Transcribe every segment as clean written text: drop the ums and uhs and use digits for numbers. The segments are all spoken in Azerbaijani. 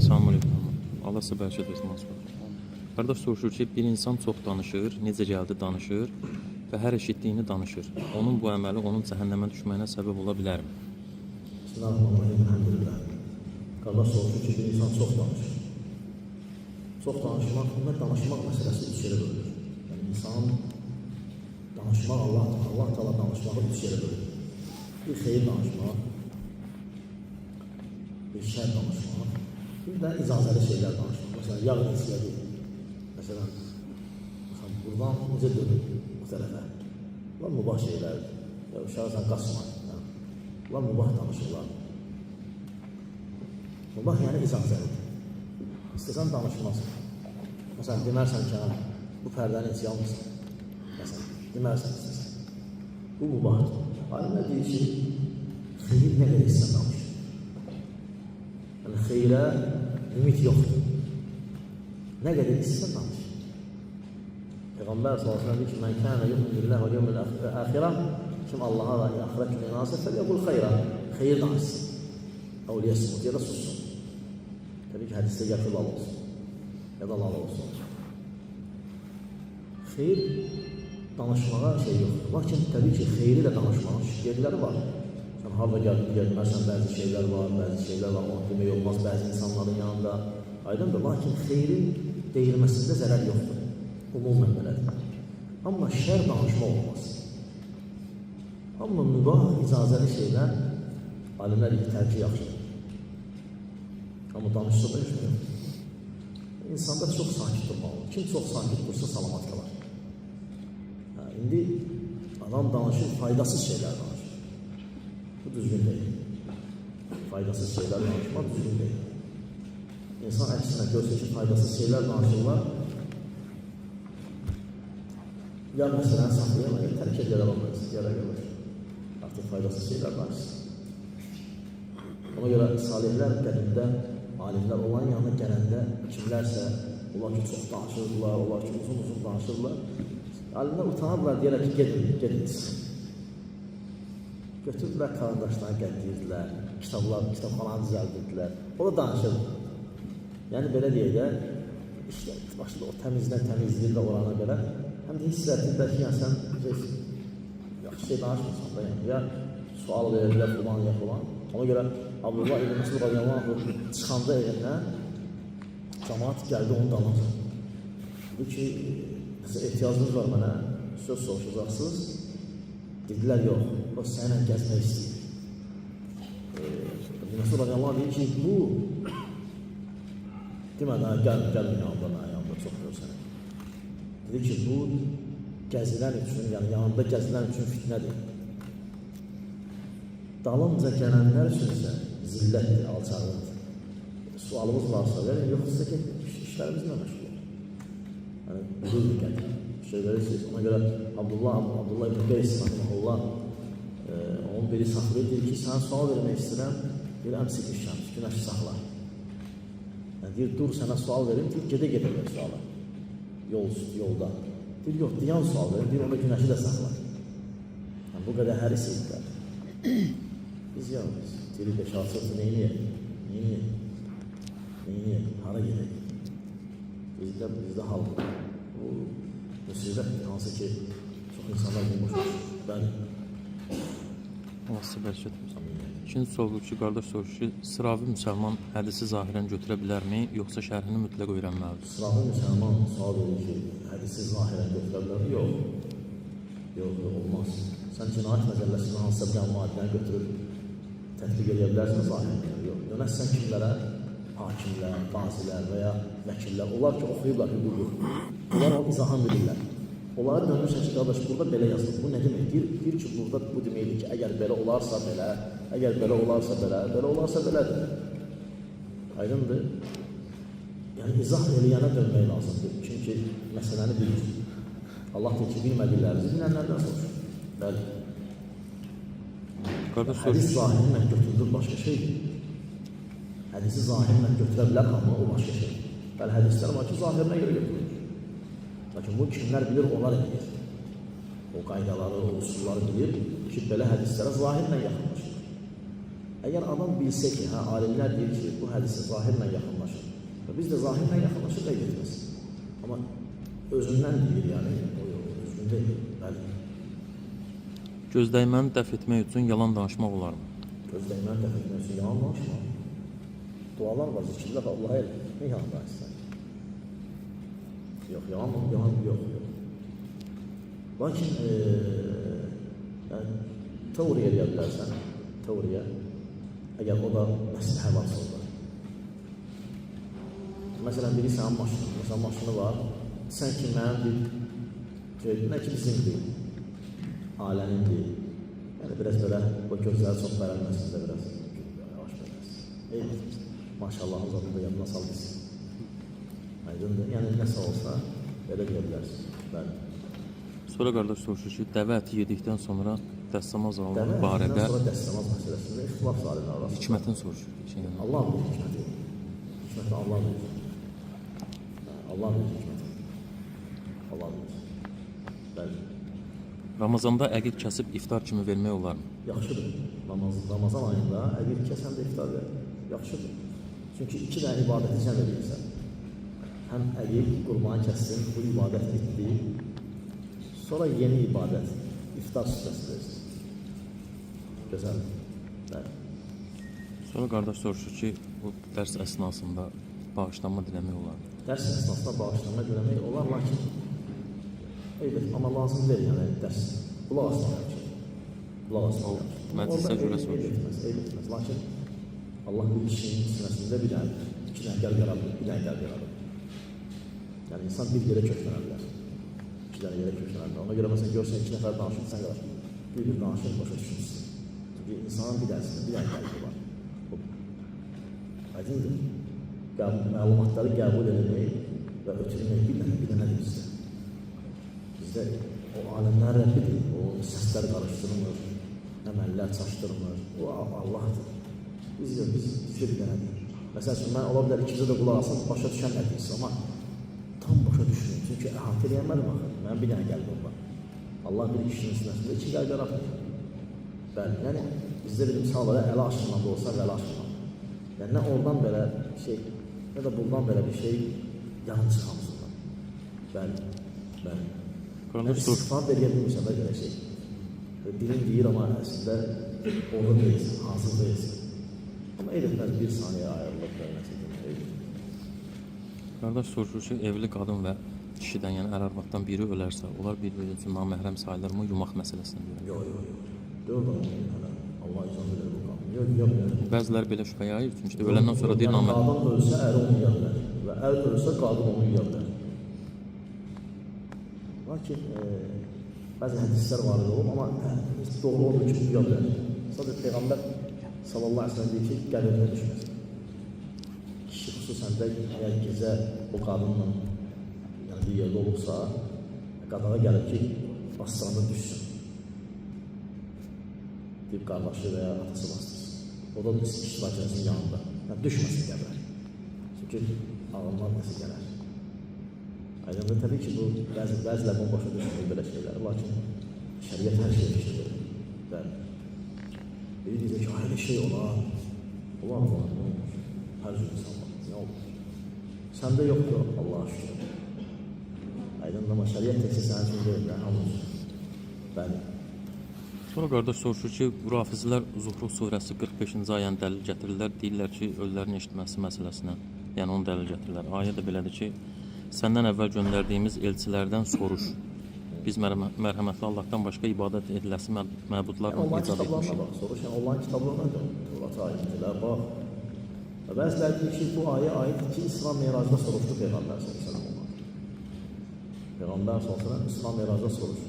Salamünaleyküm. Allah sizə bərəkət versin. Qardaş soruşur ki, bir insan çox danışır, necə gəldi danışır və hər eşitdiyini danışır. Onun bu əməli onun cəhənnəmə düşməyinə səbəb ola bilərmi? Bismillahirrahmanirrahim. Elhamdülillah. Qardaş soruşur ki, bir insan çox danışır. Çox danışmaq, danışmaq məsələsi üç yerə bölünür. Yəni insan danışmaq, Allah Teala danışmağı üç yerə bölünür. Bir xeyir danışmaq, bir şər danışmaq, bir də icazəli şeylər danışmaq. Məsələn, yağ nisiyədi. Məsələn, buradan necə dönür bu tərəfə? Bunlar mübah şeylərdir. Ya uşaqsan qaçma. Bunlar mübah danışırlar. Mübah yəni icazəlidir. İstəsən danışmazsın. Məsələn, demərsən ki, bu pərdəni heç yalmısın. Məsələn, demərsən istəsən. Bu mübahdır. Alimlər deyir ki, xeyir nə qədər istəsən danışır. Yəni, xeyrə ümid yoxdur. Nə qədər istəsən danışır. Peyğəmbər s.ə.v deyir ki, mən kənə yu'min billah və yevmil əxirə, kim Allaha və axirət günə inanırsa, fəlyəqul xeyrə, xeyir danışsın. Əvliyyəsimut ya da sussun. Təbii ki, hədisdə gətirib al olsun. Ya da lal olsun. Xeyir danışmağa şey yoxdur. Lakin təbii ki, xeyri də danışmağın şirkətləri var. Sən harada gəlməsən, bəzi şeylər var, onu demək olmaz bəzi insanların yanında. Aydındır, lakin xeyrin deyilməsində zərər yoxdur. Umumən belədir. Amma şər danışma olmaz. Amma mübah, icazəli şeylər alimlər tərki yaxşıdır. Amma danışsa da işmə yoxdur. İnsanda çox sakit durmalıdır. Kim çox sakit dursa salamat qalar. İndi adam danışır, faydasız şeylər danışır. Bu düzgün deyil. Faydasız şeylər danışmaq düzgün deyil. İnsan əksinə görsə ki, faydasız şeylər danışırlar, ya məsələn saxlayama, ya tərk edələr olmayız, ya da görür. Artıq faydasız şeylər danışsın. Ona görə salihlər qədimdə, alimlər olan yanına gələndə kimlərsə, onlar ki, çox danışırdılar, onlar ki, uzun danışırdılar. Alimlər utanarlar, deyərək ki, gedin. Götürdülər, karandaşlarını qəddiyirdilər, kitabxananı düzəldirdilər. O da danışırdı. Yəni, belə deyək də, işte, başında o təmizliyirlər orana belə. Həm də hiss edirlər ki, yəni sən yaxşı şey danışmırsan da, yəni. Ya sual verirlər filan, ya filan. Ona görə Abdullah ibn Məsud radiyallahu anh çıxanda evindən cəmaat gəldi onu danışır. Dedi ki, ehtiyacınız var mənə, söz soruşacaqsınız. Dedilər, yox, o sənlə gəzmək istəyir. Məsud radiyallahu anh deyir ki, bu demədən, gəl yanımda, çox görsənək. Dedi ki, bu gəzilən üçün, yəni yanında gəzilən üçün fitnədir. Dalınca gələnlər üçün isə zillətdir, alçaqlıqdır. Sualımız varsa verin, yoxsa ki, işlərimizlə məşğul olur. Yəni, buyurun gəlir. Şey verirsiniz, ona görə Abdullah ibn Qeys, Allah, onun biri saxlayır, deyir ki, sənə sual vermək istəyirəm, deyir, əmsik işləmiş, günəşi saxlar. Yəni, deyir, dur, sənə sual verim, deyir, gedə ver sualı. Yolda. Deyir, yox, diyan sual verim, deyir, onda günəşi də saxlar. Yəni, bu qədər hər istəyirlər. Biz yalnız, diri 5-6 neyini? Hara gedək? Bizdə halk. Bu müsibətdir, hansı ki, çox insanlar bulmuşdur. Bəli. Allah sizə bərəkət versin. İkinci soruşur, qardaş soruşur ki, sıravi müsəlman hədisi zahirən götürə bilərmi, yoxsa şərhini mütləq öyrənməlidir? Sıravi müsəlman sual edir ki, hədisi zahirən götürə bilər? Yox, olmaz. Sən cinayət məcəlləsindən hansısa bir maddəni götürüb tətbiq edə bilərsən zahirən? Yox. Dönəzsən kimlərə? Hakimlər, qazilər və ya vəkillər. Onlar ki, oxuyublar hüququ. Onlar o izahan bilirlər. Onlara dönmüşsən ki, qardaş, burada belə yazılır. Bu nə demək? Deyir ki, burada bu deməkdir ki, əgər belə olarsa belə, əgər belə olarsa belədir. Aydındır. Yəni, izah eləyənə dönmək lazımdır. Çünki məsələni bilir. Allah deyir ki, bilmədiklərimizi bilənlərdən soruşur. Bəli. Hədis zahirlə götürülür başqa şeydir. Hədisi zahirlə götürə bilər, amma o başqa şeydir. Bəli, hədislər var ki, zahirinə görə götürülür. Lakin bu kimlər bilir, onlar bilir. O qaydaları, o usulları bilir ki, belə hədislərə zahirlə yaxınlaşır. Əgər adam bilsə ki, hə, alimlər deyir ki, bu hədisə zahirlə yaxınlaşır. Və biz də zahirlə yaxınlaşır da getməz. Amma özündən deyir, yəni, o özündə deyil. Bəli. Gözləyməni dəf etmək üçün yalan danışmaq olarmı? Gözləyməni dəf etmək üçün yalan danışmaq. Dualar var, zikirlər var, Allah'a el. Ne yalan danışsan? Yox, yalan yox. Lakin, yəni, teoriya eləyə bilərsən, teoriya. Əgər o da məsləhə varsa o da. Məsələn, biri sənin maşını var, sən ki, mənim bir, nə ki, bizimdir, alənindir. Yəni, biraz belə, bu gözləri çox bərəlməsin də biraz, yavaş bərəlməsin. Eyni, maşallahın zadında yanına sal bilsin. Aydındır, yəni nəsə olsa, belə deyə bilərsin. Bəli. Sonra qardaş soruşur ki, dəvə əti yedikdən sonra dəstəmaz alınır Dəvə barədə ətindən sonra dəstəmaz məsələsində ixtilaf salimlər arasında. hikmətini soruşur. Allah bilir hikməti. Hikməti Allah bilir. Allah bilir hikməti. Allah bilir. Bəli. Ramazanda əqiq kəsib iftar kimi vermək olarmı? Yaxşıdır. Ramazan ayında əgər kəsən də iftar ver. Yaxşıdır. Çünki iki dənə ibadəti cəm edirsən. Həm əqiq, qurbanı kəssin, bu ibadət bitdi. Sonra yeni ibadət, iftar süfrəsi versin. Gözəl. Bəli. Sonra qardaş soruşur ki, bu dərs əsnasında bağışlanma diləmək olarmı? Dərs əsnasında bağışlanma diləmək olar, lakin evet, amma lazım deyil, yəni dərs. Qulaq asmaq. Qulaq asmaq. Məclisə görə soruşur. Eyb etməz. Lakin Allah bir kişinin sinəsində bir dənə, iki dənə qəlb yaradır, bir dənə qəlb yaradır. Yəni insan bir yerə köklənə bilər. İki dənə yerə köklənə bilər. Ona görə məsələn görsən iki nəfər danışır, sən qədər bir danışır, başa düşünürsün. Çünki insanın bir dənəsində bir dənə qəlbi var. Aydındır. Məlumatları qəbul etmək və ötürmək bir dənədir bizdə. Bizdə o aləmlər Rəbbidir, o səslər qarışdırmır, əməllər çaşdırmır, o Allahdır. Bizdə bir dənədir. Məsəl üçün, mən ola bilər ikizə də qulaq asam, başa düşən nədirsə, amma tam başa düşünürüm. Çünki əhatə eləyənmədim axı, mənim bir dənə qəlbim var. Allah bir kişinin sinəsində iki qəlb yaratmır. Bəli, yəni bizdə bir misal var, əli aşından da olsa, əli aşından. Yəni nə oradan belə şey, nə də buradan belə bir şey yanı çıxamsınlar. Bəli, bəli. Yəni istifad eləyə bilmirsən də belə şey. Dilin deyir, amma əslində orada deyilsin, hazır deyilsin. Amma elətməz bir saniyə ayrılıb gəlməsi deyil. Qardaş soruşur ki, evli qadın və kişidən, yəni ər-arvaddan biri ölərsə, onlar bir-biri üçün naməhrəm sayılırmı, yumaq məsələsində? Yox. Dörd adam hələ, Allah izah edir bu qadın. Yox. Bəzilər belə şübhə yayır, çünki öləndən sonra deyir naməhrəm. Qadın ölsə, ər onu yiyə bilər və ər ölsə, qadın onu yiyə bilər. Lakin, bəzi hədislər var olub, amma doğru olduğu üçün yiyə bilər. Sadəcə Peyğəmbər sallallahu aleyhi ve sellem deyir ki, qəbrinə düşməsin. Kişi xüsusən də əgər gecə o qadınla bir yerdə olubsa, qadağa gəlir ki, bastıranda düşsün. Deyib qardaşı və ya atası bastırsın. O da iştirakçısının yanında. Yəni, düşməsin qəbrə. Çünki ağıllar nəsə gələr. Aydındır, təbii ki, bu bəzilə bunu başa düşmür belə şeylər. Lakin şəriyyət hər şey işlədir. Bəli. Biri deyəcək ki, aynı şey olar. Olar, nə olur? Hər cür insan var. Nə olur? Səndə yoxdur, Allah'a şükür. Aydındır, amma şəriyyət təkcə sənin üçün deyil, hamımız. Bəli. Sonra qardaş soruşur ki, Rafizlər Zuhruf surəsi 45-ci ayəni dəlil gətirirlər. Deyirlər ki, ölülərin eşitməsi məsələsinə, yəni onu dəlil gətirirlər. Ayə də belədir ki, səndən əvvəl göndərdiyimiz elçilərdən soruş. Biz mərhəmətli Allahdan başqa ibadət ediləsi məbudlarla Online icad etmişik. kitablarına bax, soruş, online kitablarına da Tövrat ayətlər bax. Və bəziləri deyir ki, bu aiddir ki, İsra Meracda soruşdu Peyğəmbər s.ə.v. Peyğəmbər s.ə.v. İsra Meracda soruşdu.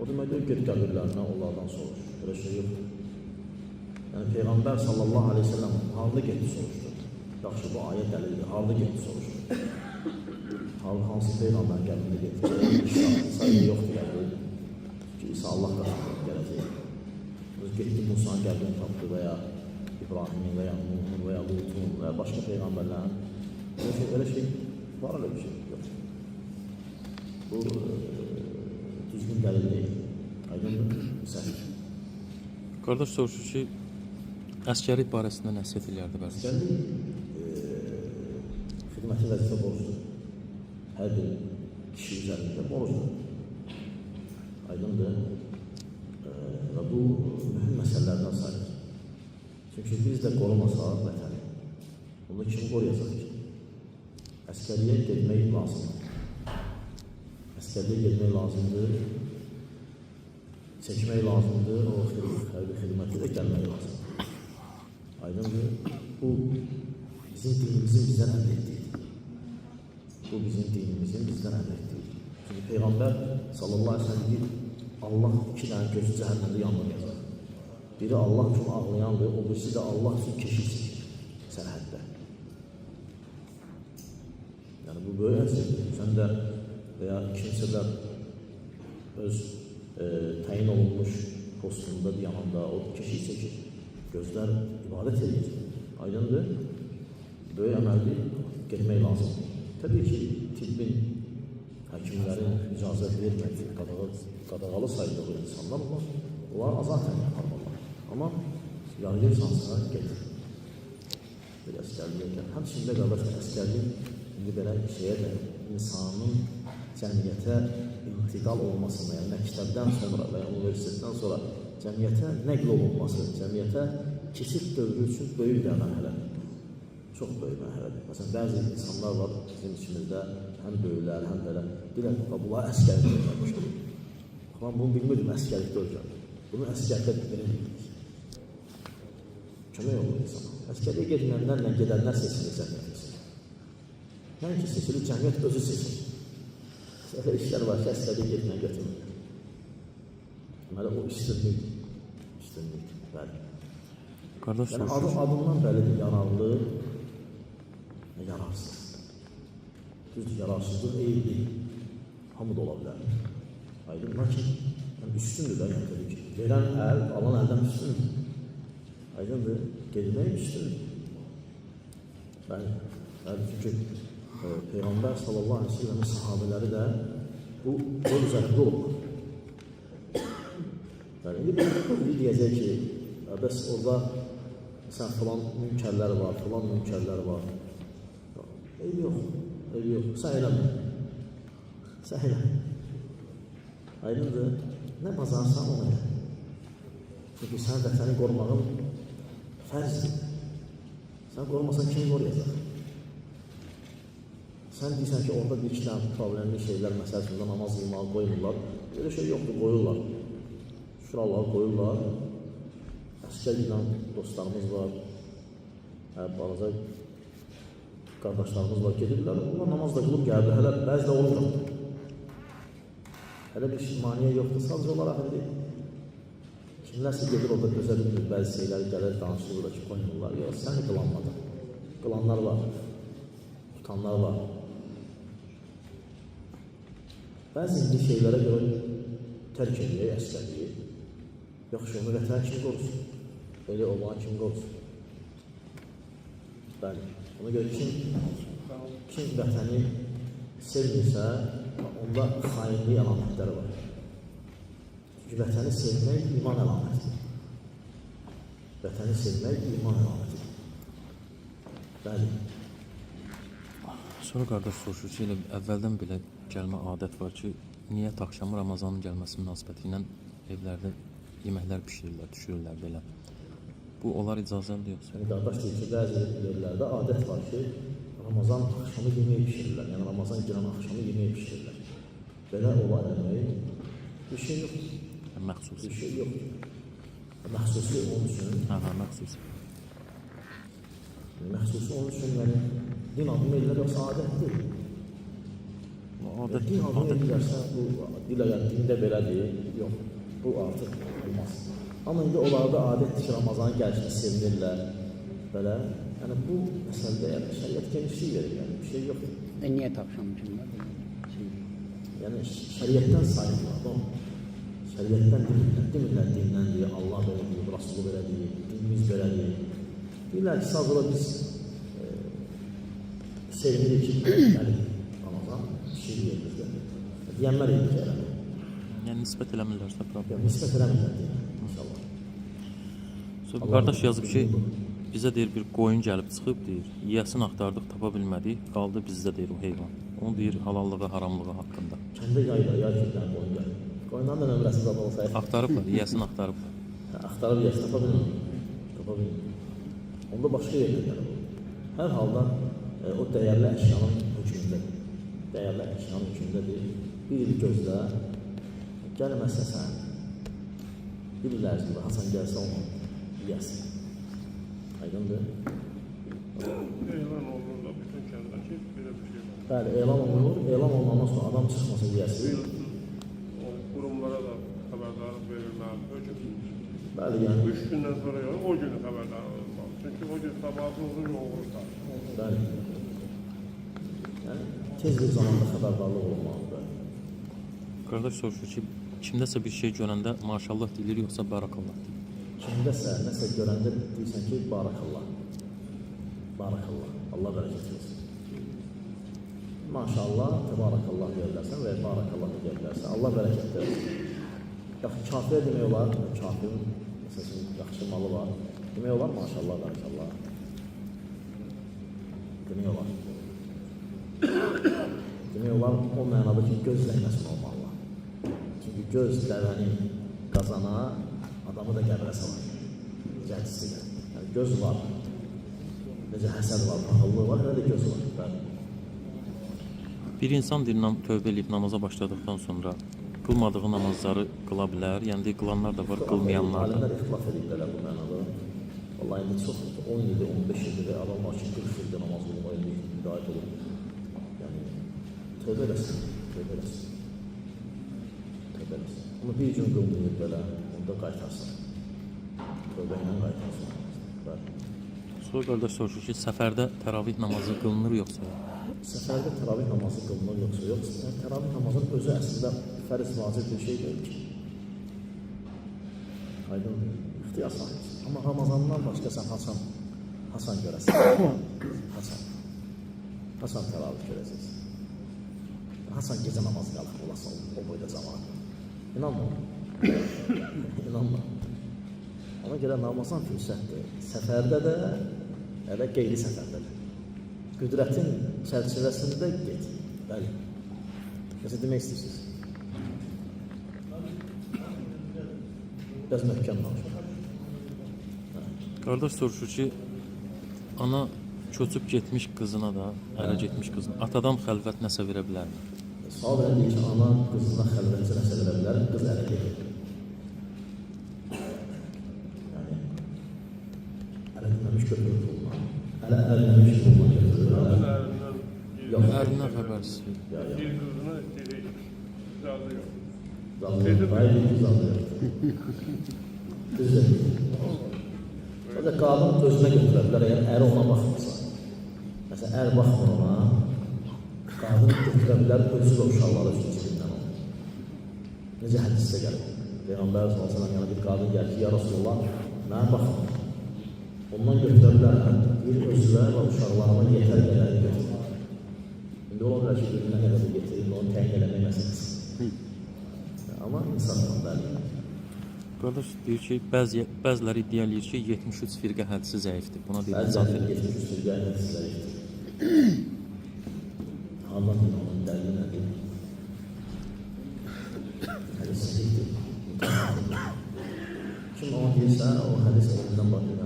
O deməkdir, get qəbirlərindən onlardan soruş. Belə şey yoxdur. Yəni, Peyğəmbər sallallahu aleyhi ve sellem harada getdi soruşdu. Yaxşı, bu ayət dəlildir. Harada getdi soruşdu. Hansı Peyğəmbər qəbrində getdi? İsa yoxdur qəbrində. Çünki İsa Allah qarşısında gələcək. Getdi Musa'nın qəbrini tapdı və ya İbrahimin və ya Nuhun və ya Lutun və ya başqa Peyğəmbərlərin. Elə şey var, öyle bir şey yox. Bu düzgün dəlil deyil. Aydındır, səhv. Qardaş soruşur ki, Əskərlik barəsində nəsihət eləyərdi bəzi. Əskərlik xidməti vəzifə borcdur. Hər bir kişi üzərində borcdur. Aydındır. Və bu mühüm məsələlərdən sayılır. Çünki biz də qorumasaq vətəni, onu kim qoruyacaq ki? Əskərliyə getmək lazımdır. Əskərliyə getmək lazımdır. Çəkmək lazımdır. O hərbi xidməti də gəlmək lazımdır. Aydındır. Bu bizim dinimizin bizdən əmr etdiyidir. Bu bizim dinimizin bizdən əmr etdiyidir. Çünki Peyğəmbər sallallahu aleyhi ve sellem deyir, Allah iki dənə gözü cəhənnəmdə yanmayacaq. Biri Allah üçün ağlayandır, o birisi də Allah üçün keşik çəkir sərhəddə. Yəni bu böyük əsirdir. Sən də veya kimsə də öz təyin olunmuş postunda yanında o keşik çəkir. Gözlər ibadət edir. Aydındır. Böyük əməldir, getmək lazımdır. Təbii ki, tibbin, həkimlərin icazət vermədiyi, qadağalı saydığı insanlar var. Onlar azatən yaparlar. Amma yargıyırsansa getir. Bir əskərliyə gəl. Həmçində qardaş, əskərlik indi belə şeyə də insanın cəmiyyətə intiqal olmasına, yəni məktəbdən sonra və ya universitetdən sonra cəmiyyətə nəql olunması, cəmiyyətə keçid dövrü üçün böyük bir mərhələdir. Çox böyük mərhələdir. Məsələn, bəzi insanlar var bizim içimizdə, həm böyüklər, həm belə deyirlər, bunlar əskərlikdə ölkəmişdir. Mən bunu bilmirdim, əskərlikdə ölkəmişdir. Bunu əskərlikdə belə bildik. Kömək olur insana. Əskərliyə getməyənlərlə gedənlər seçilir cəmiyyət üçün. Yəni ki, seçilir, cəmiyyət özü seçilir. Elə işlər var ki, əskərliyə getməyən götürmür. Deməli, o üstünlükdür. Üstünlükdür, bəli. Qardaş, yəni adından bəlidir, yararlı və yararsız. Düzdür, yararsızlıq eyib deyil. Hamı da ola bilər. Aydın, lakin üstündür da, yəni ki, verən əl, alan əldən üstündür. Aydındır, gedmək üstündür. Bəli, çünki Peyğəmbər sallallahu aleyhi ve sellem'in sahabeləri də bu yol üzərində olurlar. Yəni, indi deyəcək ki, bəs orada sən filan mülkərlər var, filan mülkərlər var. Eybi yox, eybi yox. Sən eləmə. Sən eləmə. Aydındır, nə bazarsan onu elə. Çünki sən vətəni qorumağın fərzdir. Sən qorumasan kim qoruyacaq? Sən deyirsən ki, orada bir iki dənə problemli şeylər, məsəl üçün, namaz qılmağı qoymurlar. Böyle şey yoxdur, qoyurlar. Şuraları qoyurlar. Əskərliklə dostlarımız var, balaca qardaşlarımız var, gedirlər. Onlar namaz da qılıb gəldi, hələ bəzi də olur. Hələ bir maniyə yoxdur, sadəcə olaraq indi kimlərsə gedir, orada gözə bilmir, bəzi şeyləri gəlir, danışılır da ki, qoymurlar. Yox, səni qılanmadı. Qılanlar var, tutanlar var. Bəzi indi şeylərə görə tərk edilir əskərliyi. Yaxşı, onu vətən kim qorusun? Öyle olan kim qorusun? Bəli, ona görə kim vətəni sevmirsə, onda xainlik əlamətləri var. Çünki vətəni sevmək iman əlamətidir. Vətəni sevmək iman əlamətidir. Bəli. Sonra qardaş soruşur ki, elə əvvəldən belə gəlmə adət var ki, niyyət axşamı Ramazanın gəlməsi münasibəti ilə evlərdə yeməklər pişirirlər, düşürürlər belə. Bu, onlar icazəlidir yoxsa? Yəni, qardaş deyir ki, bəzi yerlərdə adət var ki, Ramazan axşamı yemək pişirirlər. Yəni, Ramazan girən axşamı yemək pişirirlər. Belə ola eləmək bir şey yoxdur. Məxsusi. Bir şey yoxdur. Məxsusi onun üçün. Məxsusi. Məxsusi onun üçün, yəni, din adını ellər yoxsa adət deyil. Din adını ellərsə, bu dində belədir, yox, bu artıq olmaz. Amma indi onlarda adətdir ki, Ramazanın gəlişini sevinirlər, belə. Yəni, bu məsələdə şəriət genişlik verir, yəni, bir şey yoxdur. Niyyət axşamı kimlər? Yəni, şəriətdən sayılmır, şəriətdən demirlər, dinləndir, Allah belə deyir, Rasulü belə deyir, dinimiz belə deyir. Deyirlər ki, sadəcə biz sevinirik ki, yəni, Ramazan şiir verir. Deyənlər edir ki, Yəni, nisbət eləmirlərsə problem. nisbət eləmirlər deyir, inşallah. Sonra bir qardaş yazıb ki, bizə deyir bir qoyun gəlib çıxıb deyir, yiyəsini axtardıq, tapa bilmədik, qaldı bizdə deyir o heyvan. Onu deyir halallığı, haramlığı haqqında. Kəndə yayda, yay kimdən qoyun gəlir. Qoyundan da nömrəsi zad olsaydı. Axtarıblar, yiyəsini axtarıblar. Axtarıb yiyəsi tapa bilmir. Tapa bilmir. Onda başqa yerdə gəlir. Hər halda o dəyərli əşyanın hökmündədir. Dəyərli əşyanın hökmündədir. Bir il gözlə, gəlməsə sən, bir il ərzində Hasan gəlsə onu yiyəsin. Aydındır. Elan olur da bütün kəndəki belə bir şey var. Bəli, elan olunur. Elan olunandan sonra adam çıxmasa yiyəsi. O qurumlara da xəbərdarlıq verilməli. Hökm. Bəli, yəni. 3 gündən sonra yox, o günü xəbərdarlıq olmalı. Çünki o gün sabahı olur, yoğururlar. Bəli. Yəni, tez bir zamanda xəbərdarlıq olmalıdır. Qardaş soruşur ki, kimdəsə bir şey görəndə maşallah deyilir, yoxsa barakallah deyilir. Kimdəsə, nəsə görəndə deyirsən ki, barakallah. Barakallah. Allah bərəkət versin. Maşallah, təbarakallah deyə bilərsən və ya barakallah deyə bilərsən. Allah bərəkət versin. Yaxşı, kafirə demək olar, kafirin məsələn, yaxşı malı var. Demək olar, maşallah, barakallah. Demək olar. Demək olar, o mənada ki, göz zəhməsin olmalı. Çünki göz dəvəni qazana, adamı da qəbrə salar. Cəhətisi gəlir. Yəni, göz var. Necə həsəd var, pahallığı var, elə də göz var. Bəli. Bir insan deyir, tövbə edib namaza başladıqdan sonra qılmadığı namazları qıla bilər. Yəni deyir, qılanlar da var, qılmayanlar da. Alimlər ixtilaf ediblər bu mənada. Vallahi indi çox 10 ildir, 15 ildir adam var ki, 40 ildir namaz qılmağa indi hidayət olur. Yəni, tövbə eləsin, tövbə eləsin. Tövbə eləsin. Amma bir gün qılmayıb belə, onda qaytarsın. Tövbə ilə qaytarsın. Bəli. Sonra qardaş soruşur ki, səfərdə təravih namazı qılınır yoxsa? Səfərdə təravih namazı qılınır yoxsa yox? Yəni, təravih namazın özü əslində fərz vacib bir şey deyil ki. Aydın, ixtiyar sahibidir. Amma Ramazandan başqa sən Hasan görəsən. Hasan təravih görəcəksən. Hasan gecə namazı qalır, olasın o boyda zamanı. İnanma. İnanma. Ona görə Ramazan fürsətdir. Səfərdə də, elə qeyri səfərdə də. Qüdrətin çərçivəsində get. Bəli. Nəsə demək istəyirsiniz? Biraz möhkəm danışır. Qardaş soruşur ki, ana köçüb getmiş qızına da, ərə getmiş qızına, atadan xəlvət nəsə verə bilərmi? Sual verən deyir ki, ana qızına xəlvətcə nəsə verə bilər, qız ərə gedir. Yəni, ərə dinləmiş götürür puluna. Hələ ərləmiş puluna götürür. Yox, Ərindən xəbərsiz. Bir qızına istəyir, icazı yox. Zallı yox. Düzdür. Sadəcə qadın özünə götürə bilər, əgər əri ona baxmırsa. Məsələn, ər baxmır ona, qadın götürə bilər, özü və uşaqları üçün cibindən olur. Necə hədisdə gəlir? Peyğəmbər s.ə.v yana bir qadın gəlir ki, ya Rasulullah, mənə baxmır. Ondan götürə bilər, bir özülə və uşaqlarına yetər qədər götürür. İndi ola bilər ki, birinə qədər getirir, onu təyin eləmək məsələsi. Amma insandan bəli. Qardaş deyir ki, bəziləri iddia edir ki, 73 firqə hədisi zəifdir. Buna deyir, Bəziləri 73 firqə hədisi zəifdir. Allah'ın onun dəlili nədir? Hədis səhihdir. Kim ona deyirsə, o hədis elindən baxıyor.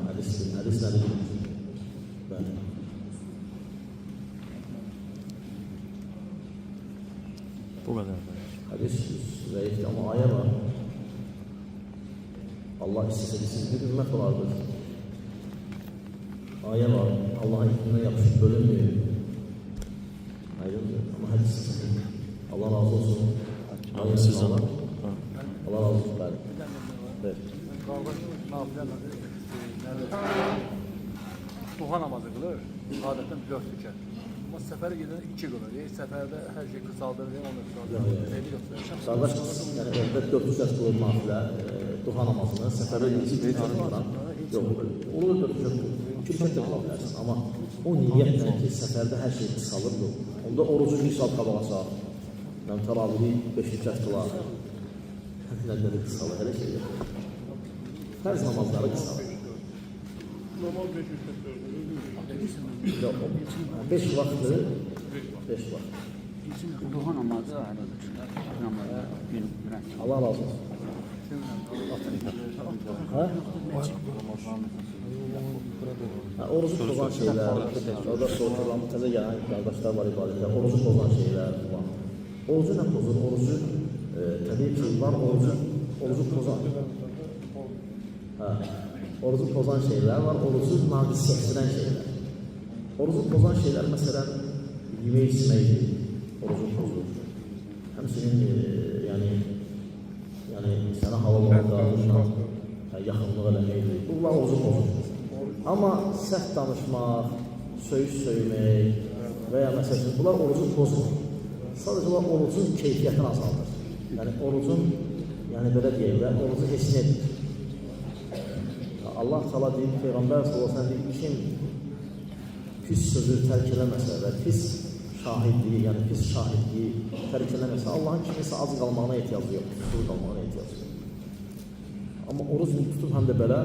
Hədis nədir? Bəli. Bu qədər. Hədis zəifdir, amma ayə var. Allah istəsə siz bir ümmət olardır. Ayə var, Allah'ın ipliğine yapışıp bölünmüyor. Aydındır, ama hədis səhihdir. Allah razı olsun. Amin sizdən. Allah razı olsun. Bəli. Evet. Duha namazı qılır, adətən 4 rükət. Amma səfərə gedən 2 qılır. Səfərdə hər şey qısaldırır, ondan sonra Qardaş, yəni evdə 4 rükət qılınmaqla duha namazını səfərə gedən yox, olur 4 rükət qılır. 2 rükət də qıla bilərsin, amma o niyyətlə ki, səfərdə hər şey qısalır, onda orucu bir saat qabağa sağ. Yəni təravili 5 rükət qılar. Nələri qısalır, elə şey yox. Fərz namazları qısalır. Namaz 584. Yox, 5 vaxtdır. 5 vaxt. Duha namazı namazı gün mürəkkəb. Allah razı olsun. Hə? Orucu pozan şeylər, orada soruşulan təzə gələn qardaşlar var ibadətdə, orucu pozan şeylər var. Orucu nə pozur? Orucu təbii ki, var orucu pozan. Hə, orucu pozan şeylər var, orucu naqisləşdirən şeylər. Orucu pozan şeylər, məsələn, yemək içməkdir, orucu pozur. Həmçinin, yəni sənə halal olan qadınla yaxınlıq eləməkdir. Bunlar orucu pozur. Amma səhv danışmaq, söymək və ya məsələn, bunlar orucu pozmur. Sadəcə bunlar orucun keyfiyyətini azaldır. Yəni, orucun, belə deyək və orucu heç nə edir. Allah Teala deyib, Peyğəmbər sallallahu deyib, kim pis sözü tərk eləməsə və pis şahidliyi, yəni pis şahidliyi tərk eləməsə, Allahın kimisə az qalmağına ehtiyacı yox, tutulur qalmağına ehtiyacı yox. Amma oruc tutub həm də belə,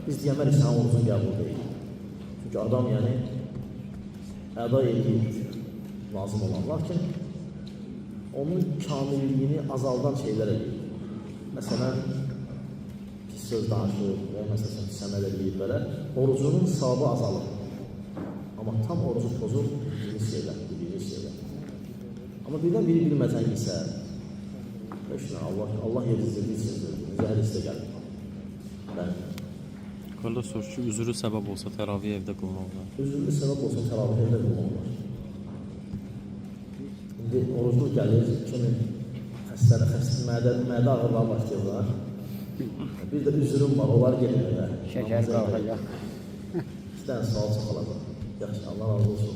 biz deyəmərik sənə orucun qəbul deyil. Çünki adam əda edir lazım olan, lakin onun kamilliyini azaldan şeylər edir. Məsələn, pis söz danışır və məsələn, pis əməl edir belə, orucunun savabı azalır. Amma tam orucu pozur, bildiğiniz şeylər. Amma birdən biri bilmədən isə, Allah yerizdirdiyi içindir, bizə hər istə gəlir. Qardaş soruşur ki, üzrü səbəb olsa təravih evdə qılmaq olar. Üzrlü səbəb olsa təravih evdə qılmaq olar. İndi oruclu gəlir, kimin mədə ağırlığa başlayırlar. Bir də üzrüm var, onlar gelir. Şəkər qalxacaq. İki dənə sual çox alacaq. Yaxşı, Allah razı olsun.